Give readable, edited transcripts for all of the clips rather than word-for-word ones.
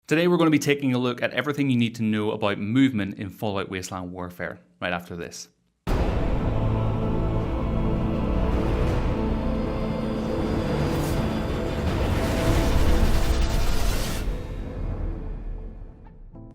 Today we're going to be taking a look at everything you need to know about movement in Fallout Wasteland Warfare, right after this.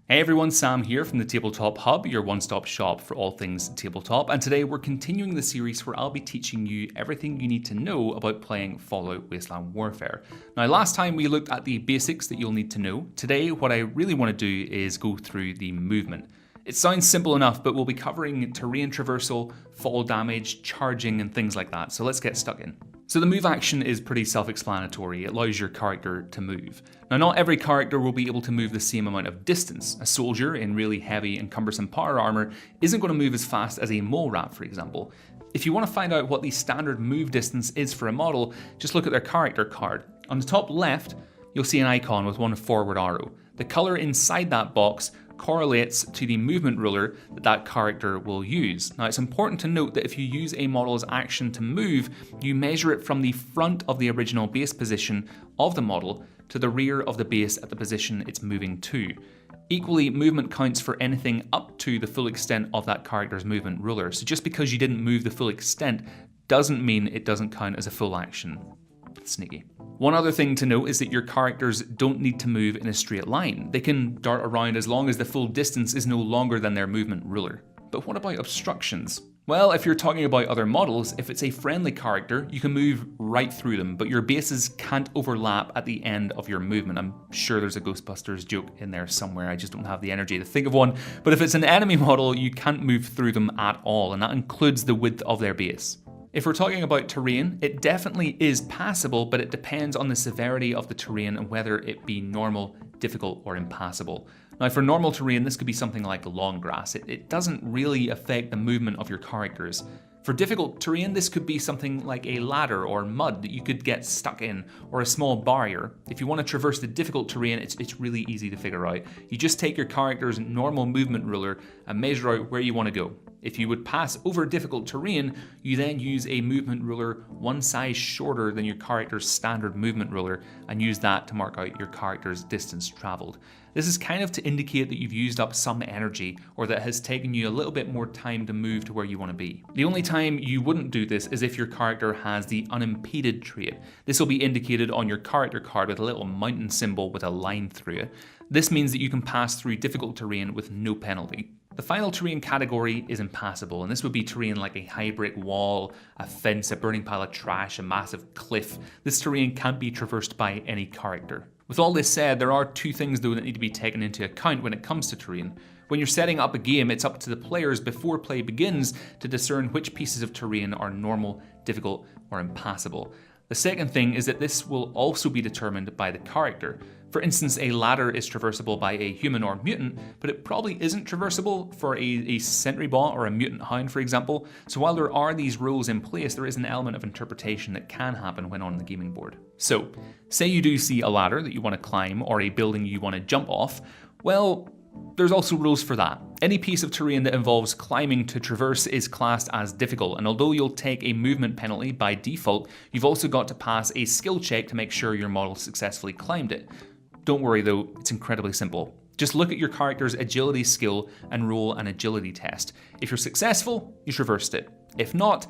Hey everyone, Sam here from the Tabletop Hub, your one-stop shop for all things tabletop, and today we're continuing the series where I'll be teaching you everything you need to know about playing Fallout Wasteland Warfare. Now last time we looked at the basics that you'll need to know. Today what I really want to do is go through the movement. It sounds simple enough, but we'll be covering terrain traversal, fall damage, charging and things like that, so let's get stuck in. So the move action is pretty self-explanatory. It allows your character to move. Now not every character will be able to move the same amount of distance. A soldier in really heavy and cumbersome power armor isn't going to move as fast as a mole rat, for example. If you want to find out what the standard move distance is for a model, just look at their character card. On the top left, you'll see an icon with one forward arrow. The colour inside that box correlates to the movement ruler that character will use. Now it's important to note that if you use a model's action to move, you measure it from the front of the original base position of the model to the rear of the base at the position it's moving to. Equally, movement counts for anything up to the full extent of that character's movement ruler, so just because you didn't move the full extent doesn't mean it doesn't count as a full action. Sneaky. One other thing to note is that your characters don't need to move in a straight line. They can dart around as long as the full distance is no longer than their movement ruler. But what about obstructions? Well, if you're talking about other models, if it's a friendly character, you can move right through them, but your bases can't overlap at the end of your movement. I'm sure there's a Ghostbusters joke in there somewhere, I just don't have the energy to think of one. But if it's an enemy model, you can't move through them at all, and that includes the width of their base. If we're talking about terrain, it definitely is passable, but it depends on the severity of the terrain and whether it be normal, difficult, or impassable. Now for normal terrain, this could be something like long grass. It doesn't really affect the movement of your characters. For difficult terrain, this could be something like a ladder or mud that you could get stuck in, or a small barrier. If you want to traverse the difficult terrain, it's really easy to figure out. You just take your character's normal movement ruler and measure out where you want to go. If you would pass over difficult terrain, you then use a movement ruler one size shorter than your character's standard movement ruler and use that to mark out your character's distance traveled. This is kind of to indicate that you've used up some energy or that it has taken you a little bit more time to move to where you want to be. The only time you wouldn't do this is if your character has the unimpeded trait. This will be indicated on your character card with a little mountain symbol with a line through it. This means that you can pass through difficult terrain with no penalty. The final terrain category is impassable, and this would be terrain like a high brick wall, a fence, a burning pile of trash, a massive cliff. This terrain can't be traversed by any character. With all this said, there are two things though that need to be taken into account when it comes to terrain. When you're setting up a game, it's up to the players before play begins to discern which pieces of terrain are normal, difficult, or impassable. The second thing is that this will also be determined by the character. For instance, a ladder is traversable by a human or mutant, but it probably isn't traversable for a sentry bot or a mutant hound, for example. So while there are these rules in place, there is an element of interpretation that can happen when on the gaming board. So, say you do see a ladder that you want to climb or a building you want to jump off, well, there's also rules for that. Any piece of terrain that involves climbing to traverse is classed as difficult, and although you'll take a movement penalty by default, you've also got to pass a skill check to make sure your model successfully climbed it. Don't worry though, it's incredibly simple. Just look at your character's agility skill and roll an agility test. If you're successful, you traversed it. If not,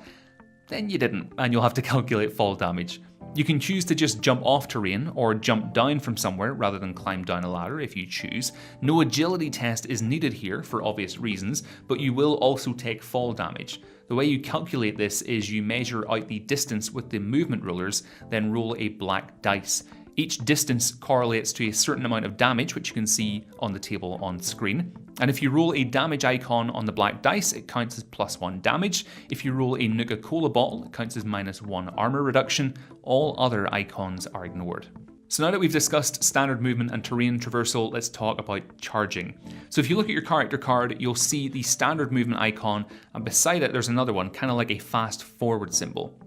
then you didn't, and you'll have to calculate fall damage. You can choose to just jump off terrain or jump down from somewhere rather than climb down a ladder if you choose. No agility test is needed here for obvious reasons, but you will also take fall damage. The way you calculate this is you measure out the distance with the movement rulers, then roll a black dice. Each distance correlates to a certain amount of damage, which you can see on the table on screen. And if you roll a damage icon on the black dice, it counts as +1 damage. If you roll a Nuka-Cola bottle, it counts as -1 armor reduction. All other icons are ignored. So now that we've discussed standard movement and terrain traversal, let's talk about charging. So if you look at your character card, you'll see the standard movement icon, and beside it there's another one, kind of like a fast forward symbol.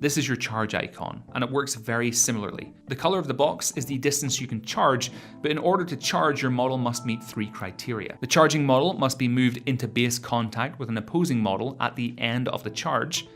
This is your charge icon, and it works very similarly. The color of the box is the distance you can charge, but in order to charge, your model must meet 3 criteria. The charging model must be moved into base contact with an opposing model at the end of the charge.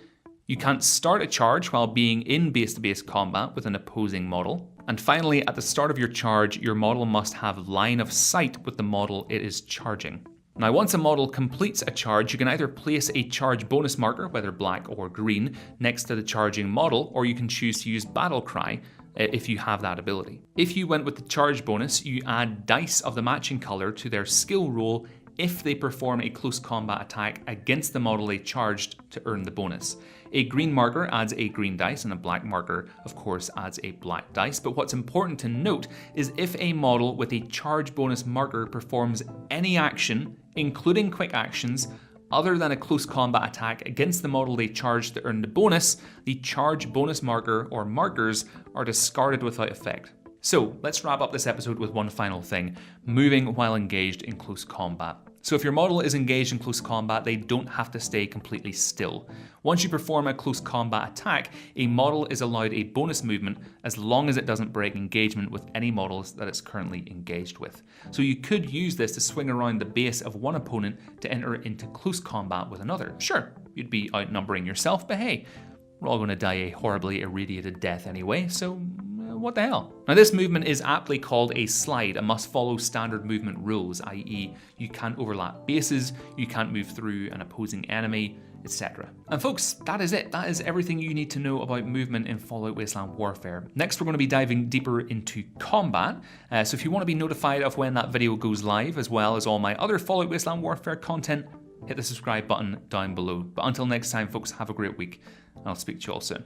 You can't start a charge while being in base-to-base combat with an opposing model. And finally, at the start of your charge, your model must have line of sight with the model it is charging. Now, once a model completes a charge, you can either place a charge bonus marker, whether black or green, next to the charging model, or you can choose to use Battle Cry if you have that ability. If you went with the charge bonus, you add dice of the matching color to their skill roll if they perform a close combat attack against the model they charged to earn the bonus. A green marker adds a green dice, and a black marker, of course, adds a black dice. But what's important to note is if a model with a charge bonus marker performs any action, including quick actions, other than a close combat attack against the model they charged to earn the bonus, the charge bonus marker or markers are discarded without effect. So let's wrap up this episode with one final thing: moving while engaged in close combat. So if your model is engaged in close combat, they don't have to stay completely still. Once you perform a close combat attack, a model is allowed a bonus movement as long as it doesn't break engagement with any models that it's currently engaged with. So you could use this to swing around the base of one opponent to enter into close combat with another. Sure, you'd be outnumbering yourself, but hey, we're all going to die a horribly irradiated death anyway, so what the hell? Now, this movement is aptly called a slide and must follow standard movement rules, i.e. you can't overlap bases, you can't move through an opposing enemy, etc. And folks, that is it. That is everything you need to know about movement in Fallout Wasteland Warfare. Next, we're going to be diving deeper into combat. So if you want to be notified of when that video goes live, as well as all my other Fallout Wasteland Warfare content, hit the subscribe button down below. But until next time, folks, have a great week, and I'll speak to you all soon.